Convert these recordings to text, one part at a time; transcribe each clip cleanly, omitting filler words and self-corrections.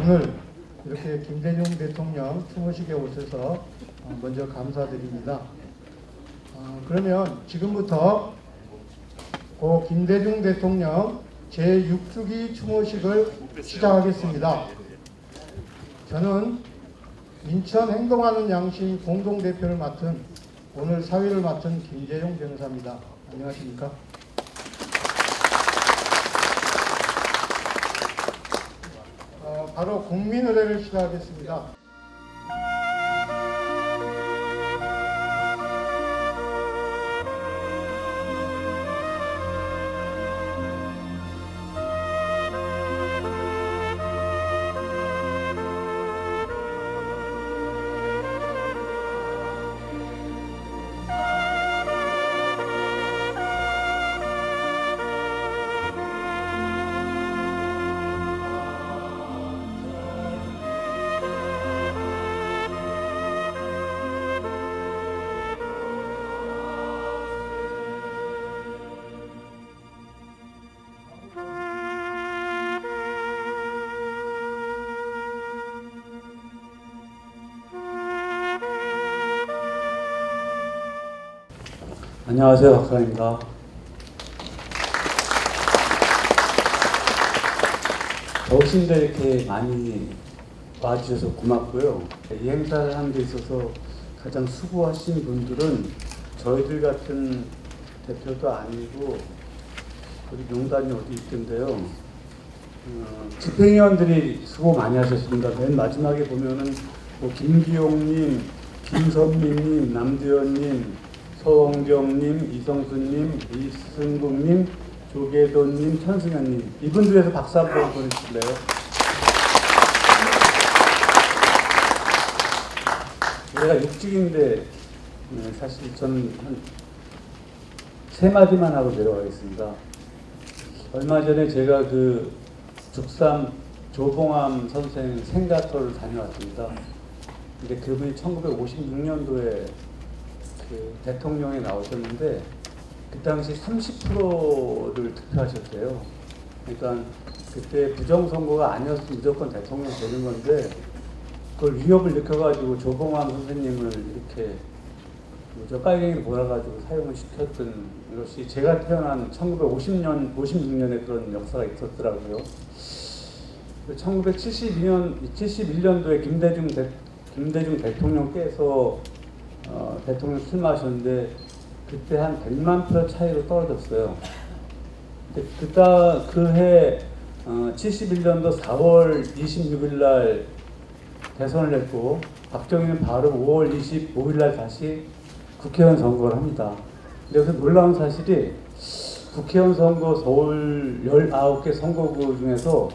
오늘 이렇게 김대중 대통령 추모식에 오셔서 먼저 감사드립니다. 그러면 지금부터 고 김대중 대통령 제6주기 추모식을 시작하겠습니다. 저는 인천 행동하는 양심 공동대표를 맡은 오늘 사위를 맡은 김재용 변호사입니다. 안녕하십니까? 바로 국민의례를 시작하겠습니다. 안녕하세요, 박사입니다. 더우신데 이렇게 많이 와주셔서 고맙고요. 이 행사를 하는 데 있어서 가장 수고하신 분들은 저희들 같은 대표도 아니고 우리 명단이 어디 있던데요. 집행위원들이 수고 많이 하셨습니다. 맨 마지막에 보면은 뭐 김기용님, 김선민님, 남두현님, 서원경님, 이성수님, 이승국님, 조계돈님, 천승현님, 이분들에서 박수 한번 보내주실래요? 제가 육직인데 사실 저는 한 3마디만 하고 내려가겠습니다. 얼마 전에 제가 그 죽삼 조봉암 선생 생가터를 다녀왔습니다. 근데 그분이 1956년도에 그 대통령에 나오셨는데 그 당시 30%를 득표하셨대요. 그러니까 그때 부정선거가 아니었으면 무조건 대통령 되는 건데 그걸 위협을 느껴가지고 조봉암 선생님을 이렇게 깔갱이를 몰아가지고 사용을 시켰던 것이 제가 태어난 56년에 그런 역사가 있었더라고요. 1971년도에 김대중 대통령께서 대통령 출마하셨는데 그때 한 100만 표 차이로 떨어졌어요. 그해 71년도 4월 26일 날 대선을 했고 박정희는 바로 5월 25일 날 다시 국회의원 선거를 합니다. 근데 여기서 놀라운 사실이 국회의원 선거 서울 19개 선거구 중에서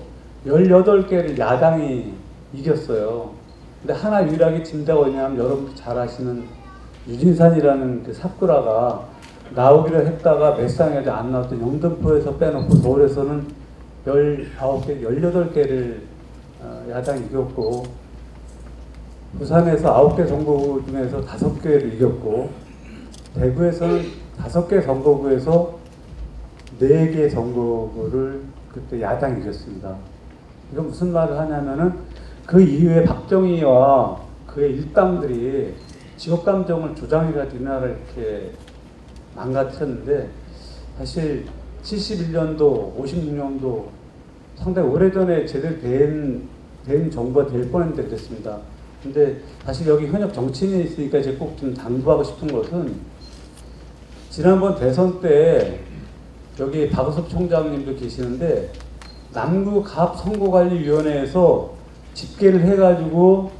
18개를 야당이 이겼어요. 근데 하나 유일하게 진다가 뭐냐면 여러분도 잘 아시는 유진산이라는 그 삽구라가 나오기로 했다가 매상에 안 나왔던 영등포에서 빼놓고 서울에서는 19개, 18개를 야당이 이겼고 부산에서 9개 선거구 중에서 5개를 이겼고 대구에서는 5개 선거구에서 4개 선거구를 그때 야당이 이겼습니다. 이건 무슨 말을 하냐면은 그 이후에 박정희와 그의 일당들이 지역감정을 조장해가지고 이 나라를 이렇게 망가뜨렸는데 사실 71년도, 56년도 상당히 오래전에 제대로 된 정부가 될 뻔했는데 그랬습니다. 근데 사실 여기 현역 정치인이 있으니까 제가 꼭 좀 당부하고 싶은 것은 지난번 대선 때 여기 박우섭 총장님도 계시는데 남구갑선거관리위원회에서 집계를 해가지고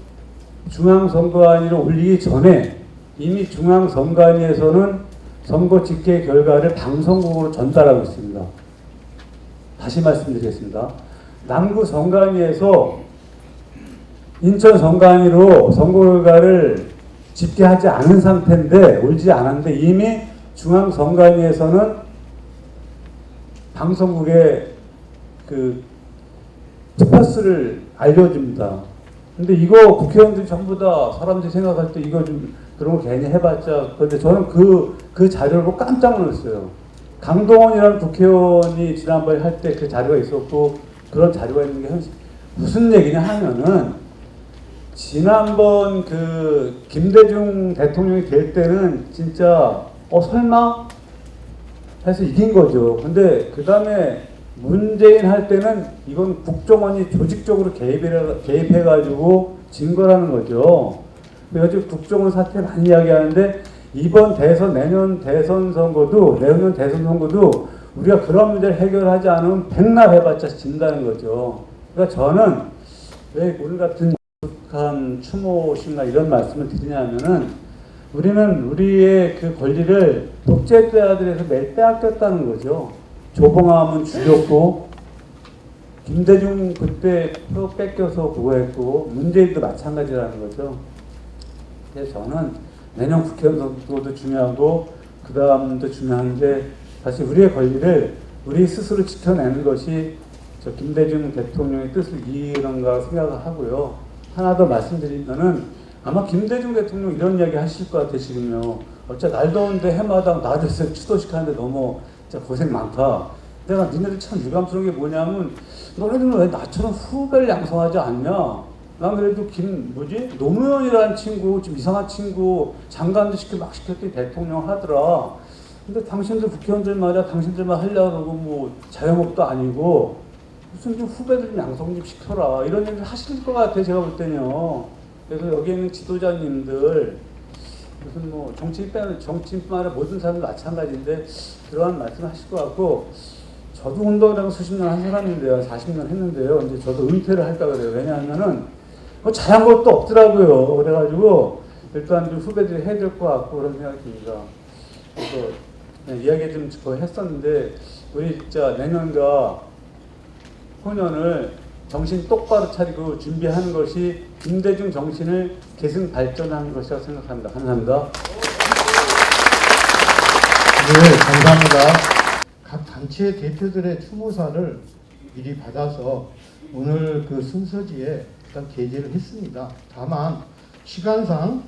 중앙선거안위를 올리기 전에 이미 중앙선거안위에서는 선거 집계 결과를 방송국으로 전달하고 있습니다. 다시 말씀드리겠습니다. 남구선거안위에서 인천선거안위로 선거 결과를 집계하지 않은 상태인데 올리지 않았는데 이미 중앙선거안위에서는 방송국에 그 투표수를 알려줍니다. 근데 이거 국회의원들이 전부 다 사람들이 생각할 때 이거 좀 그런 거 괜히 해봤자. 그런데 저는 그 자료를 보고 깜짝 놀랐어요. 강동원이라는 국회의원이 지난번에 할 때 그 자료가 있었고 그런 자료가 있는 게 무슨 얘기냐 하면은 지난번 그 김대중 대통령이 될 때는 진짜 설마 해서 이긴 거죠. 근데 그 다음에 문재인 할 때는 이건 국정원이 조직적으로 개입해가지고 진 거라는 거죠. 그래가지고 국정원 사태 많이 이야기하는데 이번 대선, 내년 대선 선거도 우리가 그런 문제를 해결하지 않으면 백날 해봤자 진다는 거죠. 그러니까 저는 왜 오늘 같은 북한 추모식이나 이런 말씀을 드리냐면은 우리는 우리의 그 권리를 독재자들에서 매일 빼앗겼다는 거죠. 조봉암은 죽였고 김대중 그때 표 뺏겨서 그거 했고 문재인도 마찬가지라는 거죠. 그래서 저는 내년 국회의원 선거도 중요하고 그 다음도 중요한데 사실 우리의 권리를 우리 스스로 지켜내는 것이 저 김대중 대통령의 뜻을 이해한가 생각을 하고요. 하나 더 말씀드리면은 아마 김대중 대통령 이런 이야기 하실 것 같아 지금요. 어차 날 더운데 해마다 낮에서 추도식 하는데 너무 진짜 고생 많다. 내가 니네들 참 유감스러운 게 뭐냐면 너네들은 왜 나처럼 후배를 양성하지 않냐? 난 그래도 노무현이라는 친구 좀 이상한 친구 장관도 막 시켰더니 대통령 하더라. 근데 당신들 국회의원들 말이야 당신들만 하려고 그러고 뭐 자영업도 아니고 무슨 좀 후배들 좀 양성 좀 시켜라 이런 얘기를 하실 것 같아 제가 볼 때는요. 그래서 여기 있는 지도자님들 무슨 뭐 정치인뿐만 아니라 모든 사람들 마찬가지인데 그러한 말씀 하실 것 같고 저도 운동이라고 수십 년 한 사람인데요. 40년 했는데요. 이제 저도 은퇴를 할까 그래요. 왜냐하면은 뭐 잘한 것도 없더라고요. 그래가지고 일단 좀 후배들이 해야 될 것 같고 그런 생각이 듭니다. 그래서 그냥 이야기 좀 거의 했었는데 우리 진짜 내년과 후년을 정신 똑바로 차리고 준비하는 것이 김대중 정신을 계승 발전하는 것이라고 생각합니다. 감사합니다. 네, 감사합니다. 각 단체 대표들의 추모사를 미리 받아서 오늘 그 순서지에 일단 게재를 했습니다. 다만 시간상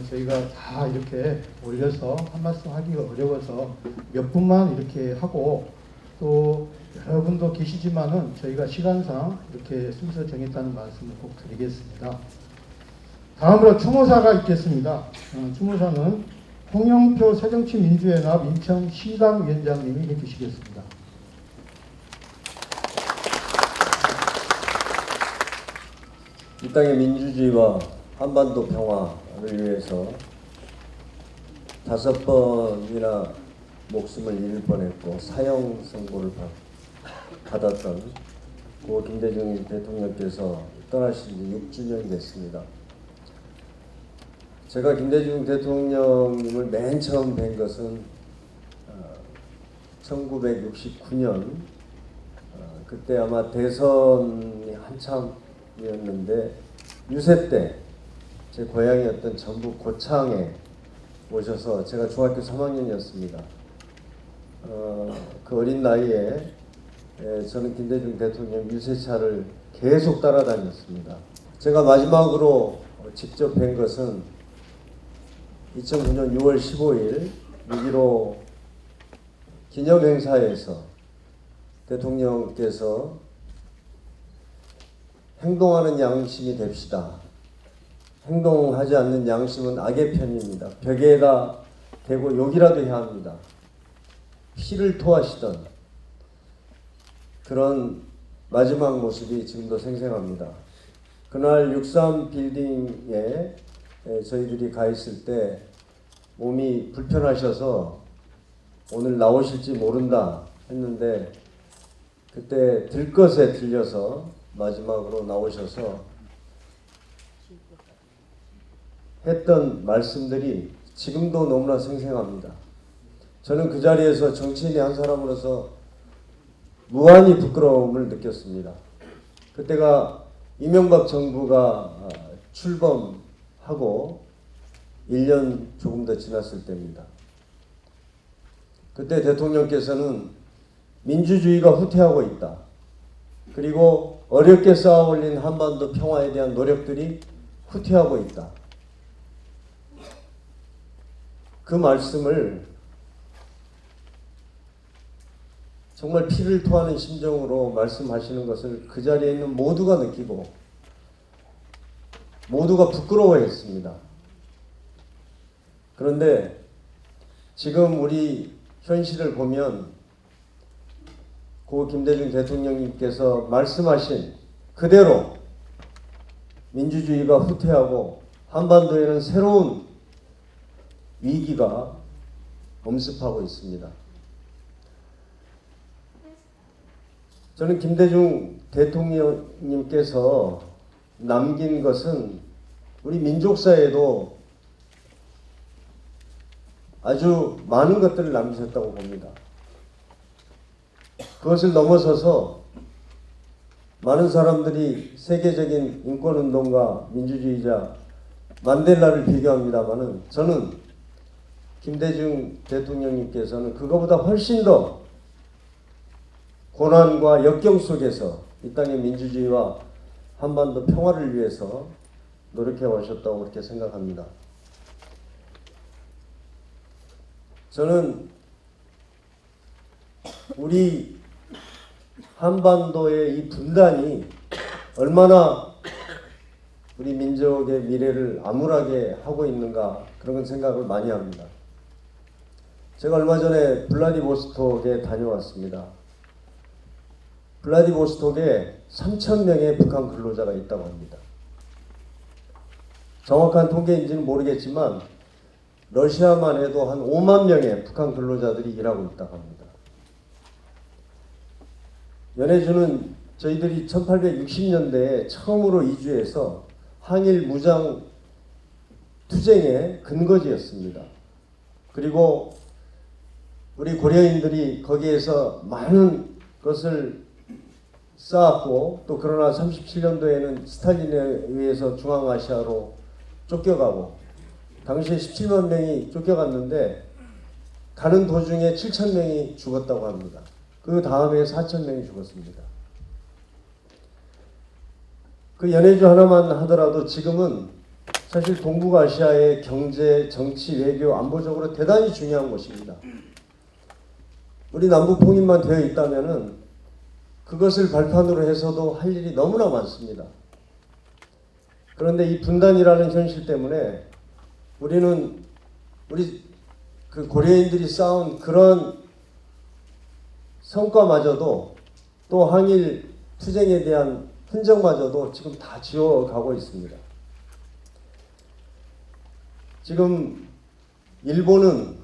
저희가 다 이렇게 올려서 한 말씀 하기가 어려워서 몇 분만 이렇게 하고 또 여러분도 계시지만은 저희가 시간상 이렇게 순서 정했다는 말씀을 꼭 드리겠습니다. 다음으로 추모사가 있겠습니다. 추모사는 홍영표 새정치민주연합 인천시당 위원장님이 해주시겠습니다. 이 땅의 민주주의와 한반도 평화를 위해서 5번이나 목숨을 잃을 뻔했고 사형 선고를 받았던 고 김대중 대통령께서 떠나신 지 6주년이 됐습니다. 제가 김대중 대통령님을 맨 처음 뵌 것은 1969년 그때 아마 대선이 한참이었는데 유세 때 제 고향이었던 전북 고창에 오셔서 제가 중학교 3학년이었습니다. 그 어린 나이에 저는 김대중 대통령 유세차를 계속 따라다녔습니다. 제가 마지막으로 직접 뵌 것은 2009년 6월 15일 6.15 기념행사에서 대통령께서 행동하는 양심이 됩시다. 행동하지 않는 양심은 악의 편입니다. 벽에다 대고 욕이라도 해야 합니다. 피를 토하시던 그런 마지막 모습이 지금도 생생합니다. 그날 63 빌딩에 저희들이 가 있을 때 몸이 불편하셔서 오늘 나오실지 모른다 했는데 그때 들것에 들려서 마지막으로 나오셔서 했던 말씀들이 지금도 너무나 생생합니다. 저는 그 자리에서 정치인의 한 사람으로서 무한히 부끄러움을 느꼈습니다. 그때가 이명박 정부가 출범하고 1년 조금 더 지났을 때입니다. 그때 대통령께서는 민주주의가 후퇴하고 있다. 그리고 어렵게 쌓아 올린 한반도 평화에 대한 노력들이 후퇴하고 있다. 그 말씀을 정말 피를 토하는 심정으로 말씀하시는 것을 그 자리에 있는 모두가 느끼고 모두가 부끄러워했습니다. 그런데 지금 우리 현실을 보면 고 김대중 대통령님께서 말씀하신 그대로 민주주의가 후퇴하고 한반도에는 새로운 위기가 엄습하고 있습니다. 저는 김대중 대통령님께서 남긴 것은 우리 민족사에도 아주 많은 것들을 남기셨다고 봅니다. 그것을 넘어서서 많은 사람들이 세계적인 인권운동가, 민주주의자 만델라를 비교합니다마는 저는 김대중 대통령님께서는 그거보다 훨씬 더 고난과 역경 속에서 이 땅의 민주주의와 한반도 평화를 위해서 노력해 오셨다고 그렇게 생각합니다. 저는 우리 한반도의 이 분단이 얼마나 우리 민족의 미래를 암울하게 하고 있는가 그런 생각을 많이 합니다. 제가 얼마 전에 블라디보스톡에 다녀왔습니다. 블라디보스톡에 3,000명의 북한 근로자가 있다고 합니다. 정확한 통계인지는 모르겠지만 러시아만 해도 한 5만 명의 북한 근로자들이 일하고 있다고 합니다. 연해주는 저희들이 1860년대에 처음으로 이주해서 항일 무장 투쟁의 근거지였습니다. 그리고 우리 고려인들이 거기에서 많은 것을 쌓았고 또 그러나 37년도에는 스탈린에 의해서 중앙아시아로 쫓겨가고 당시에 17만 명이 쫓겨갔는데 가는 도중에 7천 명이 죽었다고 합니다. 그 다음에 4천 명이 죽었습니다. 그 연해주 하나만 하더라도 지금은 사실 동북아시아의 경제, 정치, 외교, 안보적으로 대단히 중요한 곳입니다. 우리 남북 통일만 되어 있다면은 그것을 발판으로 해서도 할 일이 너무나 많습니다. 그런데 이 분단이라는 현실 때문에 우리는 우리 그 고려인들이 쌓은 그런 성과마저도 또 항일 투쟁에 대한 흔적마저도 지금 다 지워가고 있습니다. 지금 일본은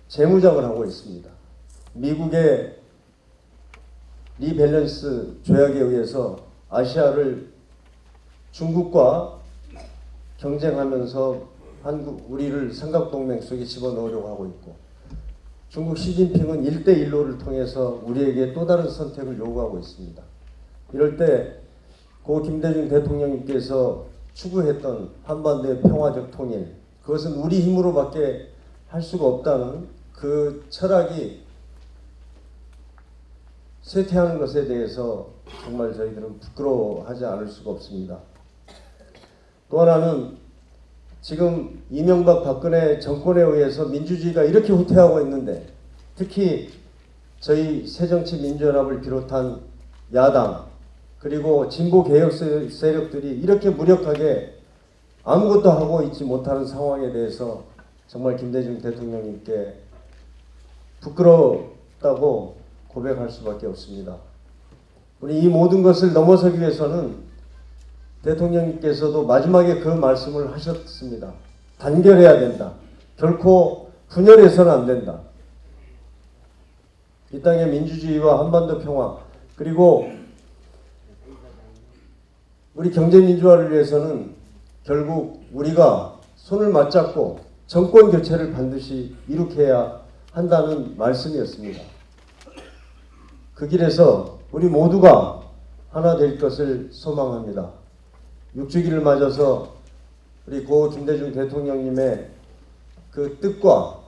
재무장을 하고 있습니다. 미국의 리밸런스 조약에 의해서 아시아를 중국과 경쟁하면서 우리를 삼각동맹 속에 집어넣으려고 하고 있고 중국 시진핑은 1대1로를 통해서 우리에게 또 다른 선택을 요구하고 있습니다. 이럴 때 고 김대중 대통령님께서 추구했던 한반도의 평화적 통일 그것은 우리 힘으로밖에 할 수가 없다는 그 철학이 쇠퇴하는 것에 대해서 정말 저희들은 부끄러워하지 않을 수가 없습니다. 또 하나는 지금 이명박 박근혜 정권에 의해서 민주주의가 이렇게 후퇴하고 있는데 특히 저희 새정치민주연합을 비롯한 야당 그리고 진보 개혁 세력들이 이렇게 무력하게 아무것도 하고 있지 못하는 상황에 대해서 정말 김대중 대통령님께 부끄럽다고 고백할 수밖에 없습니다. 우리 이 모든 것을 넘어서기 위해서는 대통령님께서도 마지막에 그 말씀을 하셨습니다. 단결해야 된다. 결코 분열해서는 안 된다. 이 땅의 민주주의와 한반도 평화 그리고 우리 경제민주화를 위해서는 결국 우리가 손을 맞잡고 정권 교체를 반드시 이룩해야 한다는 말씀이었습니다. 그 길에서 우리 모두가 하나 될 것을 소망합니다. 6주기를 맞아서 우리 고 김대중 대통령님의 그 뜻과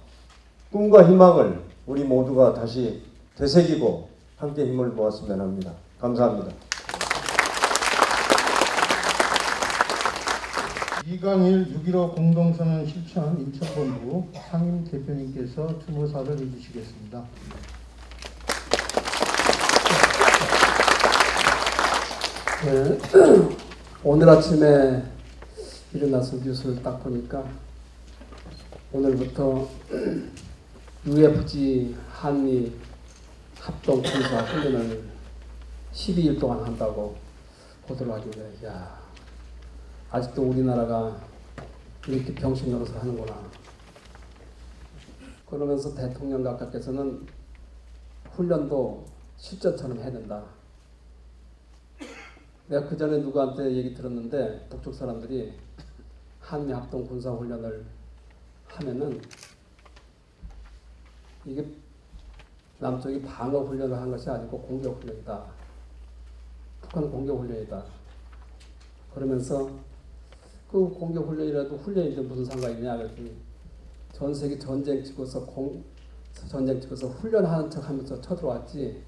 꿈과 희망을 우리 모두가 다시 되새기고 함께 힘을 모았으면 합니다. 감사합니다. 이강일 6.15 공동선언 실천 인천본부 상임 대표님께서 추모사를 해주시겠습니다. 네. 오늘 아침에 일어나서 뉴스를 딱 보니까 오늘부터 UFG 한미 합동 군사 훈련을 12일 동안 한다고 보도를 하길래 야, 아직도 우리나라가 이렇게 병신 노릇을 하는구나. 그러면서 대통령 각하께서는 훈련도 실전처럼 해야 된다. 내가 그 전에 누구한테 얘기 들었는데 북쪽 사람들이 한미 합동 군사 훈련을 하면은 이게 남쪽이 방어 훈련을 한 것이 아니고 공격 훈련이다. 북한 공격 훈련이다. 그러면서 그 공격 훈련이라도 훈련인데 무슨 상관이 있냐 그랬더니 전 세계 전쟁 치고서 전쟁 치고서 훈련하는 척 하면서 쳐들어왔지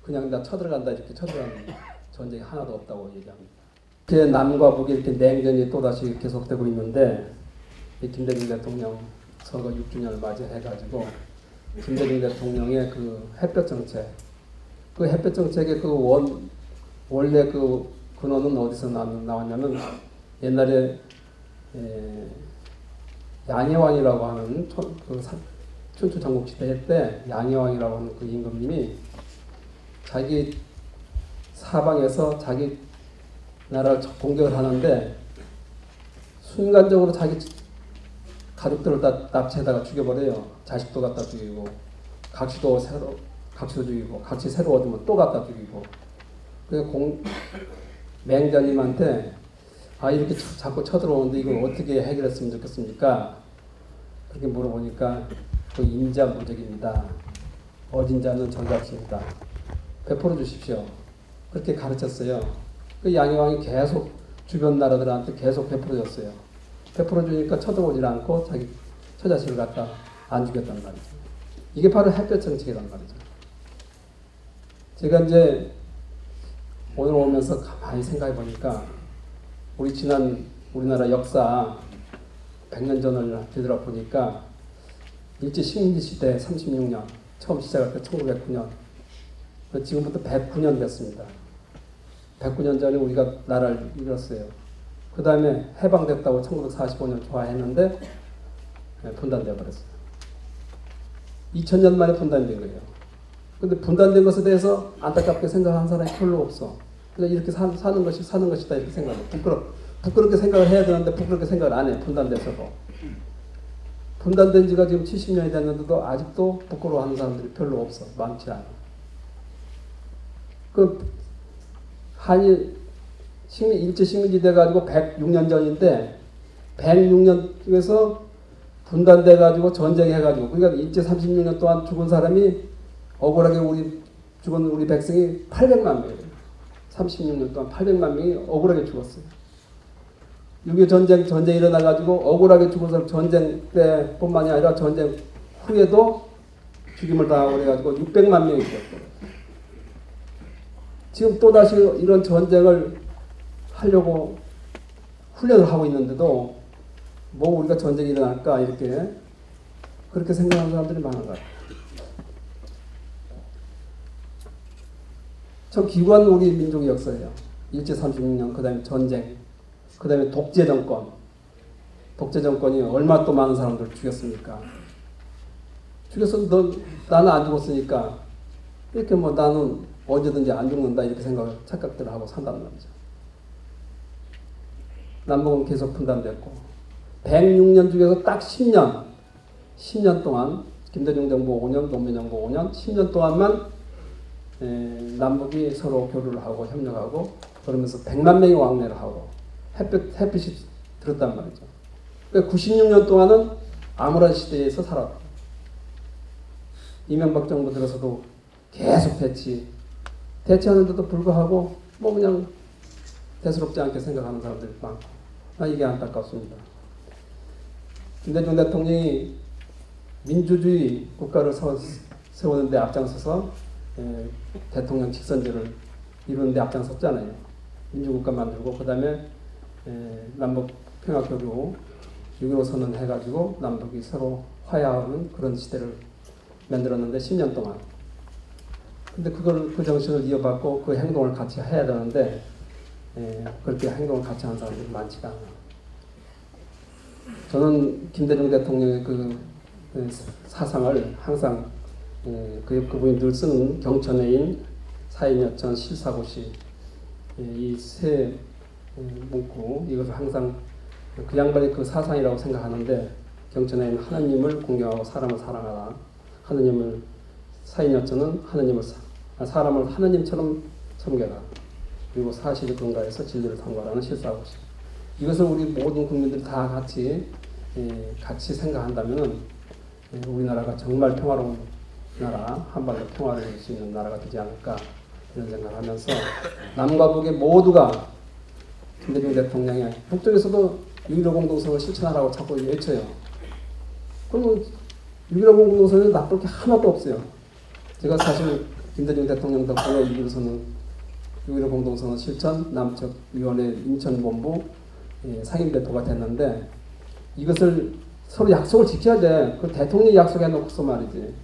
그냥 나 쳐들어간다 이렇게 쳐들어가는 전쟁이 하나도 없다고 얘기합니다. 이렇게 남과 북이 이렇게 냉전이 또다시 계속되고 있는데 이 김대중 대통령 선거 6주년을 맞이해가지고 김대중 대통령의 그 햇볕 정책, 그 햇볕 정책의 원래 그 근원은 어디서 나왔냐면 옛날에 양해왕이라고 하는 춘추 전국시대 때 양해왕이라고 하는 그 임금님이 자기 사방에서 자기 나라를 공격을 하는데 순간적으로 자기 가족들을 다 납치해다가 죽여버려요. 자식도 갖다 죽이고 각시도 죽이고 각시 새로 얻으면 또 갖다 죽이고 그 맹자님한테 이렇게 자꾸 쳐들어오는데 이걸 어떻게 해결했으면 좋겠습니까? 그렇게 물어보니까 그 임자무적입니다. 어진 자는 전작입니다. 베풀어 주십시오. 그렇게 가르쳤어요. 그 양해왕이 계속 주변 나라들한테 계속 베풀어 줬어요. 베풀어 주니까 쳐들어오질 않고 자기 처자식을 갖다 안 죽였단 말이죠. 이게 바로 햇볕 정책이란 말이죠. 제가 이제 오늘 오면서 가만히 생각해 보니까 지난 우리나라 역사 100년 전을 되돌아보니까 일제식민지 시대 36년 처음 시작할 때 1909년 지금부터 109년 됐습니다. 109년 전에 우리가 나라를 잃었어요. 그 다음에 해방됐다고 1945년 좋아했는데 분단되어 버렸어요. 2000년 만에 분단된 거예요. 근데 분단된 것에 대해서 안타깝게 생각하는 사람이 별로 없어. 그냥 이렇게 사는 것이다 이렇게 생각해. 부끄럽게 생각을 해야 되는데 부끄럽게 생각을 안 해. 분단돼서도. 분단된 지가 지금 70년이 됐는데도 아직도 부끄러워하는 사람들이 별로 없어. 많지 않아. 그 한일 일제식민지 돼가지고 106년 전인데 106년 중에서 분단돼가지고 전쟁해가지고 그러니까 일제 36년 동안 죽은 사람이 억울하게 죽은 우리 백성이 800만 명이에요. 36년 동안 800만 명이 억울하게 죽었어요. 6.25 전쟁이 일어나가지고 억울하게 죽은 사람 전쟁 때뿐만이 아니라 전쟁 후에도 죽임을 당하고 그래가지고 600만 명이 죽었어요. 지금 또다시 이런 전쟁을 하려고 훈련을 하고 있는데도 뭐 우리가 전쟁이 일어날까 이렇게 그렇게 생각하는 사람들이 많은 것 같아요. 참 기구한 우리 민족의 역사예요. 일제 36년, 그 다음에 전쟁, 그 다음에 독재 정권. 독재 정권이 얼마나 또 많은 사람들을 죽였습니까? 죽였어, 나는 안 죽었으니까 이렇게 뭐 나는 언제든지 안 죽는다 이렇게 착각들을 하고 산다는 말이죠. 남북은 계속 분단됐고 106년 중에서 딱 10년 동안 김대중 정부 5년, 노무현 정부 5년, 10년 동안만 남북이 서로 교류를 하고 협력하고 그러면서 100만 명이 왕래를 하고 햇빛이 들었단 말이죠. 그러니까 96년 동안은 암울한 시대에서 살았고 이명박 정부 들어서도 계속 대치하는데도 불구하고 뭐 그냥 대수롭지 않게 생각하는 사람들이 많고 이게 안타깝습니다. 김대중 대통령이 민주주의 국가를 세우는데 앞장서서 대통령 직선제를 이루는데 앞장섰잖아요. 민주국가 만들고 그 다음에 남북 평화교류 6.15 선언 해가지고 남북이 서로 화해하는 그런 시대를 만들었는데 10년 동안. 근데 그 정신을 이어받고 그 행동을 같이 해야 되는데 그렇게 행동을 같이 하는 사람들이 많지가 않아요. 저는 김대중 대통령의 그 사상을 항상 그분이 늘 쓰는 경천애인, 사인여천, 실사고시 이 세 문구 이것을 항상 그 양반의 그 사상이라고 생각하는데 경천애인 하느님을 공경하고 사람을 사랑하라. 하느님을 사인여천은 사람을 하느님처럼 섬겨라. 그리고 사실을 근거해서 진리를 탐구하라는 실사고시. 이것을 우리 모든 국민들이 다 같이 생각한다면은 우리나라가 정말 평화로운 나라, 한반도 평화를 이룰 수 있는 나라가 되지 않을까 이런 생각을 하면서 남과 북의 모두가 김대중 대통령의 북쪽에서도 6.15 공동선언을 실천하라고 자꾸 외쳐요. 그러면 6.15 공동선언에 나쁠 게 하나도 없어요. 제가 사실 김대중 대통령 덕분에 6.15 공동선언 실천 남측위원회 인천본부 상임대표가 됐는데 이것을 서로 약속을 지켜야 돼. 그 대통령이 약속해 놓고서 말이지.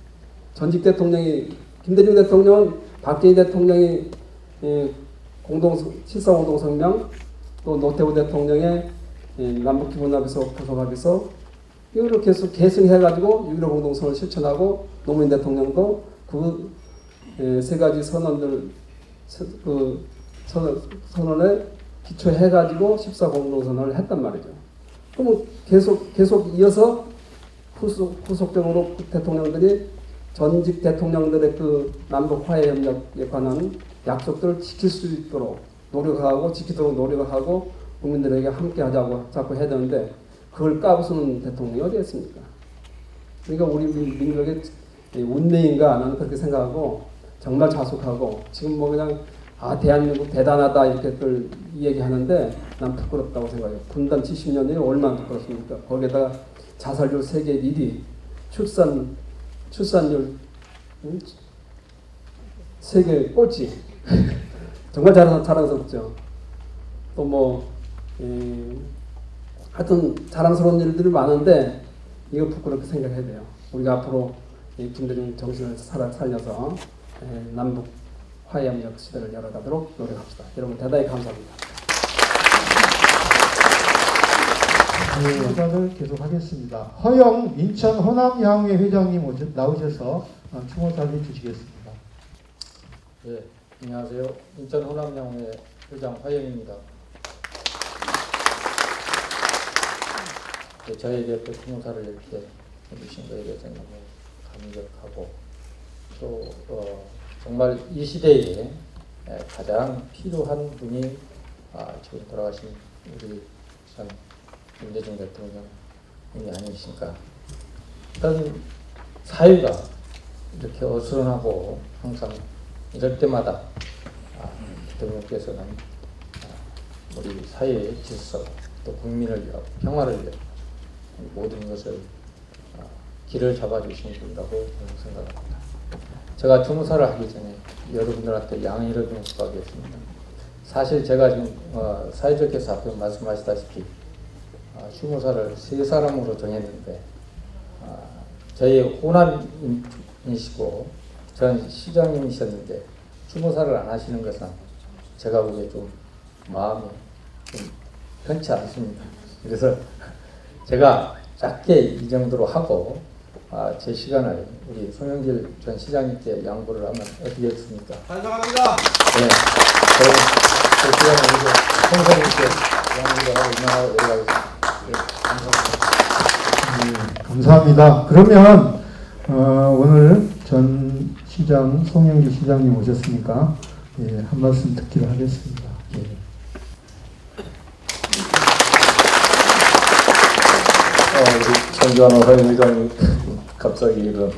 전직 대통령이 김대중 대통령은 박정희 대통령이 7.4 공동성명 또 노태우 대통령의 남북기본합의서 구성합의서 이거를 계속 계승해가지고 6.15 공동선언을 실천하고 노무현 대통령도 그 세 가지 선언들 그 선언에 기초해가지고 14 공동선언을 했단 말이죠. 그러면 계속 이어서 후속적으로 대통령들이 전직 대통령들의 그 남북 화해 협력에 관한 약속들을 지킬 수 있도록 노력하고 지키도록 노력하고 국민들에게 함께하자고 자꾸 해야 되는데 그걸 까부수는 대통령이 어디 있습니까? 그러니까 우리 민족의 운명인가 나는 그렇게 생각하고 정말 자숙하고 지금 뭐 그냥 대한민국 대단하다 이렇게들 얘기하는데 난 부끄럽다고 생각해요. 분단 70년이 얼마나 부끄럽습니까? 거기에다가 자살률 세계 1위, 출산율 세계 꼴찌. 정말 자랑스럽죠. 또 뭐 하여튼 자랑스러운 일들이 많은데 이거 부끄럽게 생각해야 돼요. 우리가 앞으로 김대중 정신을 살려서 남북 화해협력 시대를 열어가도록 노력합시다. 여러분 대단히 감사합니다. 수사를 계속하겠습니다. 허영 인천 호남향회 회장님 나오셔서 추모사를 주시겠습니다. 네, 안녕하세요. 인천 호남향회 회장 화영입니다. 네, 저에게 또 추모사를 이렇게 해주신 거에 대해서 너무 감격하고 또 정말 이 시대에 가장 필요한 분이 지금 돌아가신 우리 전 김대중 대통령이 아니신가. 일단 사회가 이렇게 어수선하고 항상 이럴 때마다 대통령께서는 우리 사회의 질서 또 국민을 위하고 평화를 위하고 모든 것을 길을 잡아주신 분이라고 생각합니다. 제가 추모사를 하기 전에 여러분들한테 양해를 좀 구하겠습니다. 사실 제가 지금 사회적께서 앞에 말씀하시다시피 추모사를 세 사람으로 정했는데 저희 호남이시고 전 시장님이셨는데 추모사를 안 하시는 것은 제가 보기에 좀 마음이 좀 편치 않습니다. 그래서 제가 짧게 이 정도로 하고 제 시간을 우리 송영길 전 시장님께 양보를 하면 어떻겠습니까? 반성합니다. 네, 저는 제 시간을 이제 송성님께 양보를 하고 임명하고 내려가겠습니다. 네, 감사합니다. 감사합니다. 그러면 오늘 전 시장 송영길 시장님 오셨으니까 한 말씀 듣기로 하겠습니다. 우리 전두환 화영회장님 갑자기 이런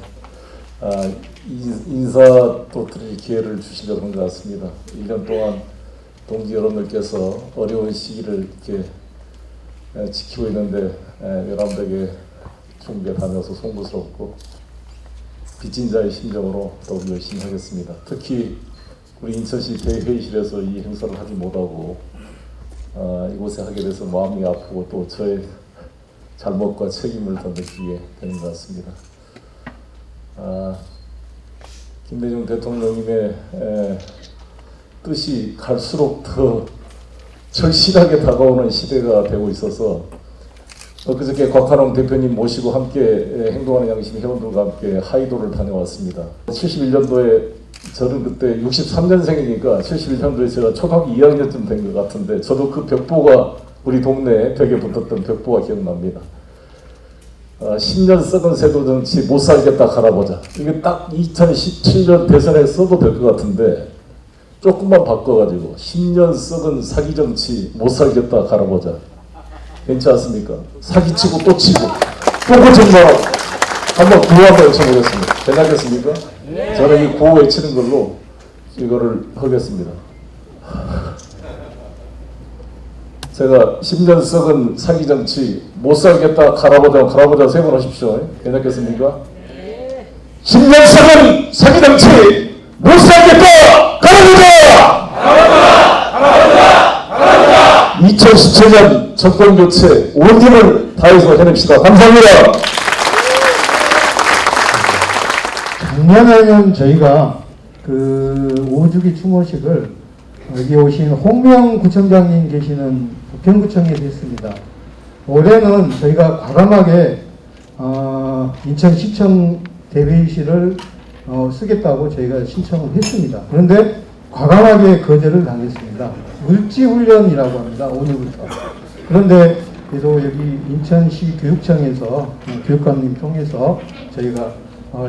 인사 또 드릴 기회를 주시려 그런 것 같습니다. 1년 동안 동지 여러분들께서 어려운 시기를 이렇게 지키고 있는데 여러분들에게 존경하면서 송구스럽고 빚진 자의 심정으로 더욱 열심히 하겠습니다. 특히 우리 인천시 대회의실에서 이 행사를 하지 못하고 이곳에 하게 돼서 마음이 아프고 또 저의 잘못과 책임을 더 느끼게 되는 것 같습니다. 김대중 대통령님의 뜻이 갈수록 더 절실하게 다가오는 시대가 되고 있어서 그저께 곽한홍 대표님 모시고 함께 행동하는 양심 회원들과 함께 하이도를 다녀왔습니다. 71년도에 저는 그때 63년생이니까 71년도에 제가 초등학교 2학년쯤 된 것 같은데 저도 그 벽보가 우리 동네 벽에 붙었던 벽보가 기억납니다. 10년 썩은 세도 정치 못 살겠다 갈아보자. 이게 딱 2017년 대선에 써도 될 것 같은데 조금만 바꿔가지고 10년 썩은 사기 정치 못 살겠다 갈아보자. 괜찮습니까? 사기치고 또 치고 또 거짓말하고 한번 구호 한번 외쳐보겠습니다. 괜찮겠습니까? 저는 이 구호 외치는 걸로 이거를 하겠습니다. 제가 10년 썩은 사기 정치 못 살겠다 갈아보자 세 번 하십시오. 괜찮겠습니까? 10년 썩은 사기 정치 못 살겠다 갈아보자! 2017년 정권 교체 온 힘을 다해서 해냅시다. 감사합니다. 작년에는 저희가 그 5주기 추모식을 여기 오신 홍명 구청장님 계시는 부평구청에서 했습니다. 올해는 저희가 과감하게 인천시청 대회의실을 쓰겠다고 저희가 신청을 했습니다. 그런데 과감하게 거절을 당했습니다. 물지훈련이라고 합니다. 오늘부터. 그런데 그래도 여기 인천시 교육청에서 교육감님 통해서 저희가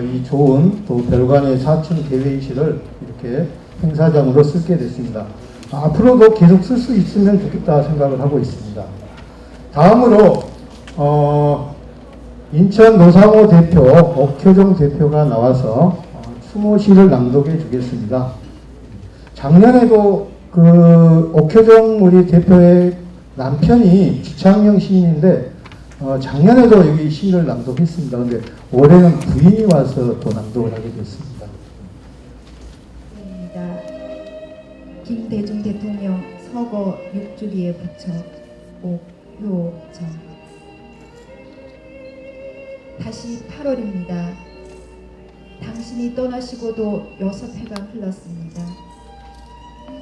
이 좋은 또 별관의 4층 대회의실을 이렇게 행사장으로 쓰게 됐습니다. 앞으로도 계속 쓸 수 있으면 좋겠다 생각을 하고 있습니다. 다음으로 인천 노상호 대표, 옥효정 대표가 나와서 추모시를 낭독해 주겠습니다. 작년에도 그 옥효정 우리 대표의 남편이 주창영 시인인데 작년에도 여기 시를 낭독했습니다. 그런데 올해는 부인이 와서 또 낭독을 하게 됐습니다. 김대중 대통령 서거 6주기에 붙여 옥효정. 다시 8월입니다. 당신이 떠나시고도 6해가 흘렀습니다.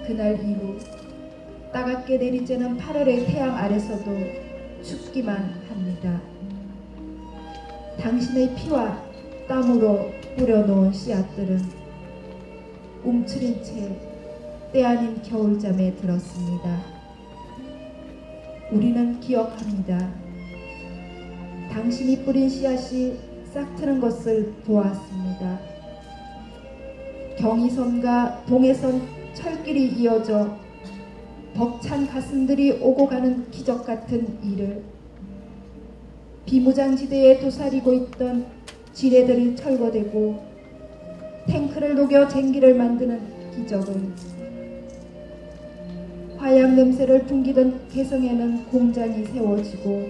그날 이후 따갑게 내리쬐는 8월의 태양 아래서도 춥기만 합니다. 당신의 피와 땀으로 뿌려놓은 씨앗들은 움츠린 채 때 아닌 겨울잠에 들었습니다. 우리는 기억합니다. 당신이 뿌린 씨앗이 싹트는 것을 보았습니다. 경의선과 동해선 철길이 이어져 벅찬 가슴들이 오고 가는 기적 같은 일을, 비무장지대에 도사리고 있던 지뢰들이 철거되고 탱크를 녹여 쟁기를 만드는 기적을, 화약 냄새를 풍기던 개성에는 공장이 세워지고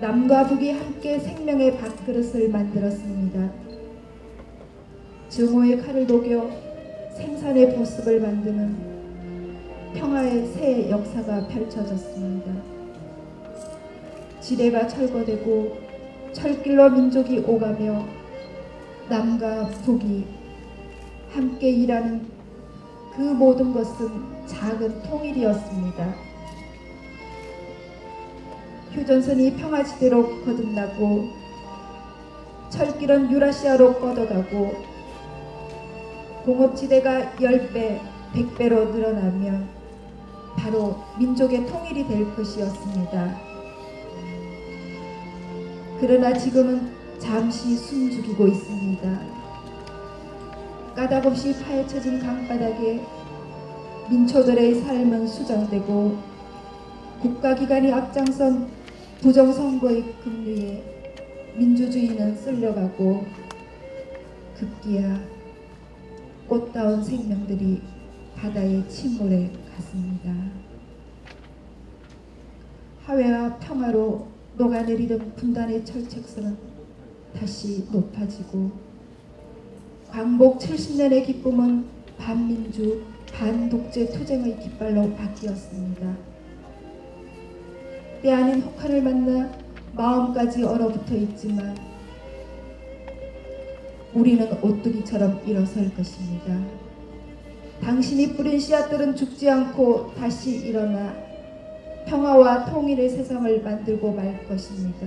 남과 북이 함께 생명의 밥그릇을 만들었습니다. 증오의 칼을 녹여 생산의 보습을 만드는 평화의 새 역사가 펼쳐졌습니다. 지뢰가 철거되고 철길로 민족이 오가며 남과 북이 함께 일하는 그 모든 것은 작은 통일이었습니다. 휴전선이 평화지대로 거듭나고 철길은 유라시아로 뻗어가고 공업지대가 10배, 100배로 늘어나면 바로 민족의 통일이 될 것이었습니다. 그러나 지금은 잠시 숨죽이고 있습니다. 까닭없이 파헤쳐진 강바닥에 민초들의 삶은 수정되고 국가기관이 앞장선 부정선거의 급류에 민주주의는 쓸려가고 급기야 꽃다운 생명들이 바다에 침몰해 갔습니다. 화해와 평화로 녹아내리던 분단의 철책선은 다시 높아지고 광복 70년의 기쁨은 반민주, 반독재 투쟁의 깃발로 바뀌었습니다. 때 아닌 혹한을 만나 마음까지 얼어붙어 있지만 우리는 오뚜기처럼 일어설 것입니다. 당신이 뿌린 씨앗들은 죽지 않고 다시 일어나 평화와 통일의 세상을 만들고 말 것입니다.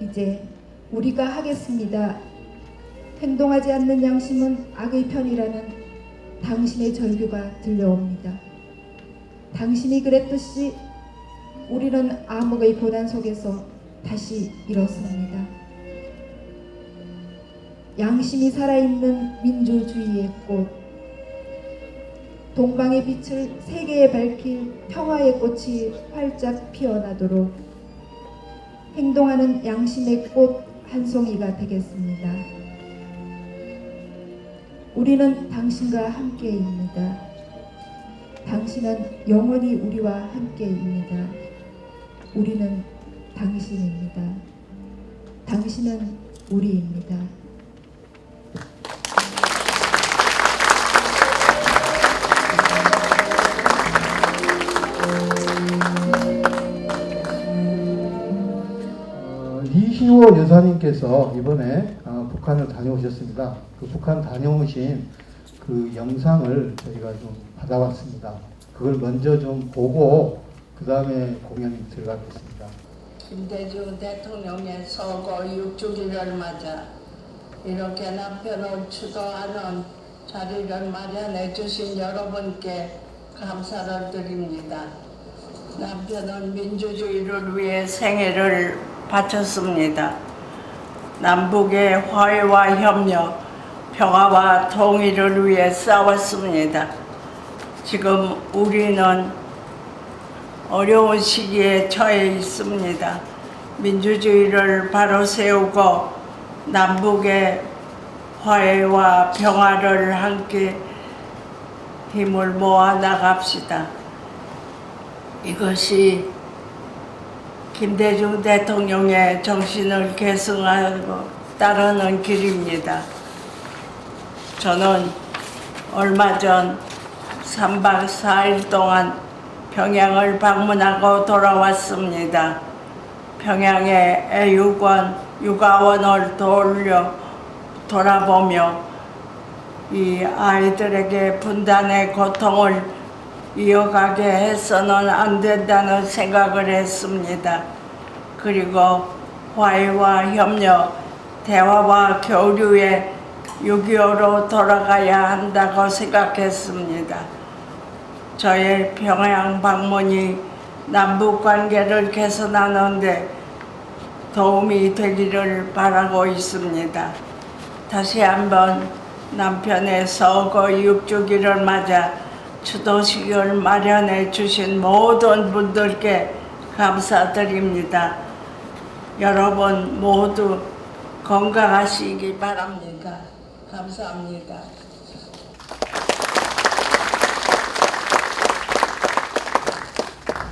이제 우리가 하겠습니다. 행동하지 않는 양심은 악의 편이라는 당신의 절규가 들려옵니다. 당신이 그랬듯이 우리는 암흑의 고난 속에서 다시 일어섭니다. 양심이 살아있는 민주주의의 꽃, 동방의 빛을 세계에 밝힐 평화의 꽃이 활짝 피어나도록 행동하는 양심의 꽃 한 송이가 되겠습니다. 우리는 당신과 함께입니다. 당신은 영원히 우리와 함께입니다. 우리는 당신입니다. 당신은 우리입니다. 이희호 여사님께서 이번에 북한을 다녀오셨습니다. 그 북한 다녀오신 그 영상을 저희가 좀 받아왔습니다. 그걸 먼저 좀 보고 그 다음에 공연 들어가겠습니다. 김대중 대통령의 서거 6주기를 맞아 이렇게 남편을 추도하는 자리를 마련해 주신 여러분께 감사를 드립니다. 남편은 민주주의를 위해 생애를 바쳤습니다. 남북의 화해와 협력, 평화와 통일을 위해 싸웠습니다. 지금 우리는 어려운 시기에 처해 있습니다. 민주주의를 바로 세우고 남북의 화해와 평화를 함께 힘을 모아 나갑시다. 이것이 김대중 대통령의 정신을 계승하고 따르는 길입니다. 저는 얼마 전 3박 4일 동안 평양을 방문하고 돌아왔습니다. 평양의 애육원, 육아원을 돌아보며 이 아이들에게 분단의 고통을 이어가게 해서는 안 된다는 생각을 했습니다. 그리고 화해와 협력, 대화와 교류의 6.25로 돌아가야 한다고 생각했습니다. 저의 평양 방문이 남북 관계를 개선하는 데 도움이 되기를 바라고 있습니다. 다시 한번 남편의 서거 6주기를 맞아 추도식을 마련해 주신 모든 분들께 감사드립니다. 여러분 모두 건강하시기 바랍니다. 감사합니다.